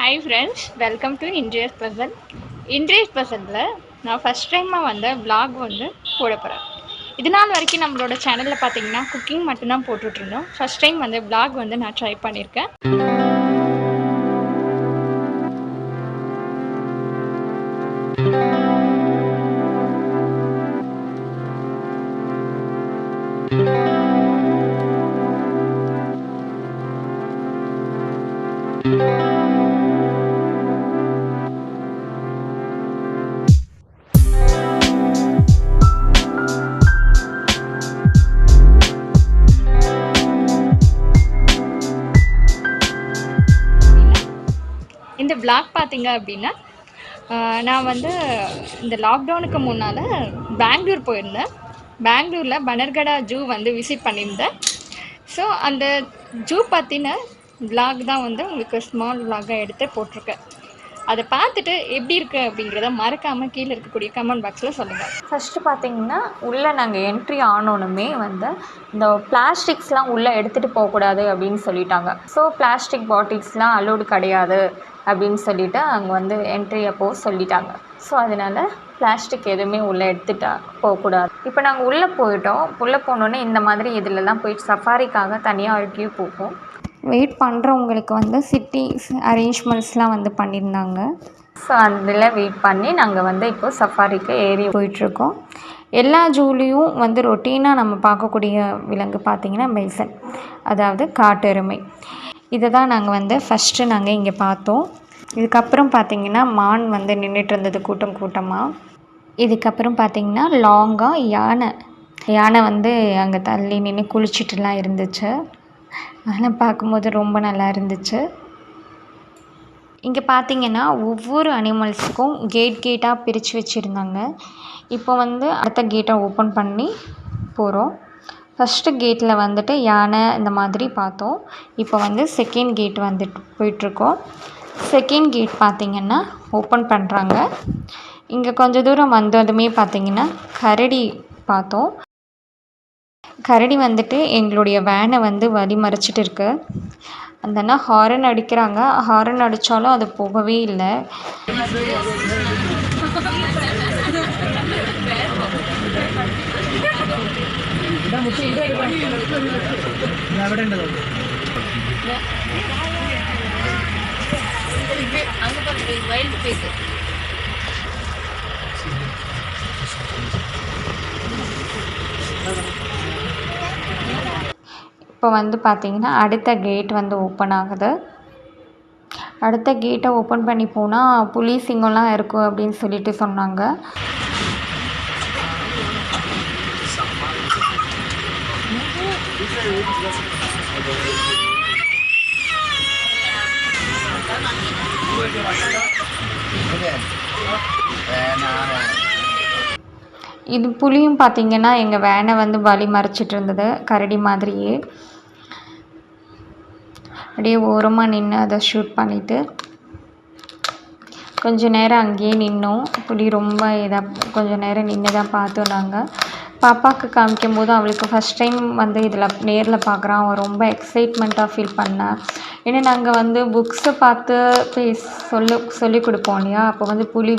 Hi friends, welcome to India's Puzzle. India's Puzzle நான் first டைமாக வந்து vlog வந்து போட போகிறேன். இது நாள் வரைக்கும் நம்மளோட சேனலில் பார்த்தீங்கன்னா குக்கிங் மட்டும்தான் போட்டுட்ருந்தோம். ஃபர்ஸ்ட் டைம் வந்து vlog வந்து நான் ட்ரை பண்ணியிருக்கேன். இந்த vlog பார்த்தீங்க அப்படின்னா நான் வந்து இந்த லாக்டவுனுக்கு முன்னால் பெங்களூர் போயிருந்தேன். பெங்களூரில் பனர்கடா ஜூ வந்து விசிட் பண்ணியிருந்தேன். ஸோ அந்த ஜூ பற்றின vlog தான் வந்து உங்களுக்கு ஸ்மால் vlog-ஆக எடுத்து போட்டிருக்கேன். அதை பார்த்துட்டு எப்படி இருக்குது அப்படிங்கிறத மறக்காமல் கீழே இருக்கக்கூடிய கமெண்ட் பாக்ஸில் சொல்லுங்கள். ஃபஸ்ட்டு பார்த்திங்கன்னா உள்ளே நாங்கள் என்ட்ரி ஆனோனுமே வந்து இந்த பிளாஸ்டிக்ஸ்லாம் உள்ளே எடுத்துகிட்டு போகக்கூடாது அப்படின்னு சொல்லிட்டாங்க. ஸோ பிளாஸ்டிக் பாட்டில்ஸ்லாம் அலோடு கிடையாது அப்படின்னு சொல்லிவிட்டு அங்கே வந்து என்ட்ரி அப்போது சொல்லிட்டாங்க. ஸோ அதனால் பிளாஸ்டிக் எதுவுமே உள்ளே எடுத்துகிட்டா போகக்கூடாது. இப்போ நாங்கள் உள்ளே போயிட்டோம். உள்ளே போனோன்னே இந்த மாதிரி இதிலலாம் போயிட்டு சஃபாரிக்காக தனியாக ஒரு க்யூ போகும். வெயிட் பண்ணுறவங்களுக்கு வந்து சிட்டிஸ் அரேஞ்ச்மெண்ட்ஸ்லாம் வந்து பண்ணியிருந்தாங்க. ஸோ அதில் வெயிட் பண்ணி நாங்கள் வந்து இப்போ சஃபாரிக்கு ஏறி போயிட்டுருக்கோம். எல்லா ஜூலேயும் வந்து ரொட்டீனாக நம்ம பார்க்கக்கூடிய விலங்கு பார்த்திங்கன்னா மெய்சன், அதாவது காட்டெருமை. இதை தான் நாங்கள் வந்து ஃபஸ்ட்டு நாங்கள் இங்கே பார்த்தோம். இதுக்கப்புறம் பார்த்திங்கன்னா மான் வந்து நின்றுட்டு இருந்தது கூட்டமாக. இதுக்கப்புறம் பார்த்திங்கன்னா லாங்காக யானை வந்து அங்கே தள்ளி நின்று குளிச்சுட்டுலாம் இருந்துச்சு. அதெல்லாம் பார்க்கும்போது ரொம்ப நல்லா இருந்துச்சு. இங்கே பார்த்திங்கன்னா ஒவ்வொரு அனிமல்ஸுக்கும் கேட்டாக பிரித்து வச்சுருந்தாங்க. இப்போ வந்து அடுத்த கேட்டை ஓப்பன் பண்ணி போகிறோம். ஃபஸ்ட்டு கேட்டில் வந்துட்டு யானை இந்த மாதிரி பார்த்தோம். இப்போ வந்து செகண்ட் கேட் வந்துட்டு போயிட்டுருக்கோம். செகண்ட் கேட் பார்த்திங்கன்னா ஓப்பன் பண்ணுறாங்க. இங்கே கொஞ்சம் தூரம் வந்ததுமே பார்த்திங்கன்னா கரடி பார்த்தோம். கரடி வந்துட்டு எங்களுடைய வேனை வந்து வழி மறைச்சிட்டு இருக்கு. அந்த அண்ணா ஹாரன் அடிக்கிறாங்க. ஹாரன் அடித்தாலும் அது போகவே இல்லை. இப்போ வந்து பார்த்திங்கன்னா அடுத்த கேட் வந்து ஓப்பன் ஆகுது. அடுத்த கேட்டை ஓப்பன் பண்ணி போனால் புலி சிங்கம்லாம் இருக்கும் அப்படின்னு சொல்லிட்டு சொன்னாங்க. இது புலியும் பார்த்திங்கன்னா எங்கள் வேனை வந்து வழி மறைச்சிட்டு இருந்தது கரடி மாதிரியே. அப்படியே ஓரமாக நின்று அதை ஷூட் பண்ணிவிட்டு கொஞ்சம் நேரம் அங்கேயே நின்னோம். புலி ரொம்ப கொஞ்சம் நேரம் நின்று தான் பார்த்தோம். நாங்கள் பாப்பாவுக்கு காமிக்கும் போது அவளுக்கு ஃபஸ்ட் டைம் வந்து இதில் நேரில் பார்க்குறான். அவன் ரொம்ப எக்ஸைட்மெண்ட்டாக ஃபீல் பண்ணான். ஏன்னா நாங்கள் வந்து புக்ஸை பார்த்து சொல்லி கொடுப்போம் இல்லையா. அப்போ வந்து புலி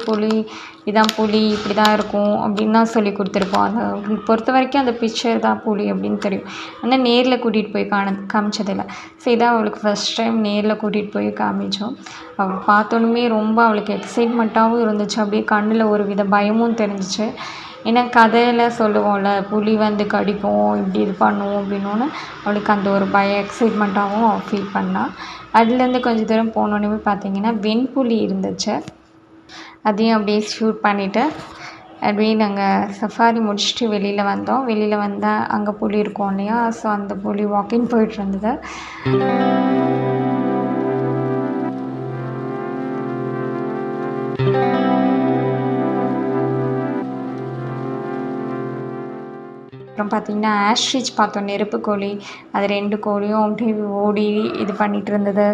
இதான் புலி இப்படி தான் இருக்கும் அப்படின்னு தான் சொல்லி கொடுத்துருப்போம். அதை பொறுத்த வரைக்கும் அந்த பிக்சர் தான் புலி அப்படின்னு தெரியும். ஆனால் நேரில் கூட்டிகிட்டு போய் காமிச்சதில்லை. ஸோ இதான் அவளுக்கு ஃபஸ்ட் டைம் நேரில் கூட்டிகிட்டு போய் காமிச்சோம். அவள் பார்த்தோன்னுமே ரொம்ப அவளுக்கு எக்ஸைட்மெண்ட்டாகவும் இருந்துச்சு. அப்படியே கண்ணில் ஒரு வித பயமும் தெரிஞ்சிச்சு. ஏன்னா கதையில் சொல்லுவோம்ல, புலி வந்து கடிக்கும் இப்படி இது பண்ணும் அப்படின்னோன்னு அவளுக்கு அந்த ஒரு எக்ஸைட்மெண்ட்டாகவும் அவள் ஃபீல் பண்ணாள். அதுலேருந்து கொஞ்சம் தூரம் போனோன்னே பார்த்திங்கன்னா வெண்புலி இருந்துச்சு. அதையும் அப்படியே ஷூட் பண்ணிவிட்டு அப்படியே நாங்கள் சஃபாரி முடிச்சுட்டு வெளியில் வந்தோம். வெளியில் வந்தால் அங்கே புலி இருக்கும் இல்லையா. ஸோ அந்த புலி வாக்கிங் போயிட்டு இருந்தது. அப்புறம் பார்த்திங்கன்னா ஆஸ்ட்ரிச் பார்த்தோம், நெருப்பு கோழி. அது 2 கோழியும் அப்படியே ஓடி இது பண்ணிகிட்டு இருந்தது.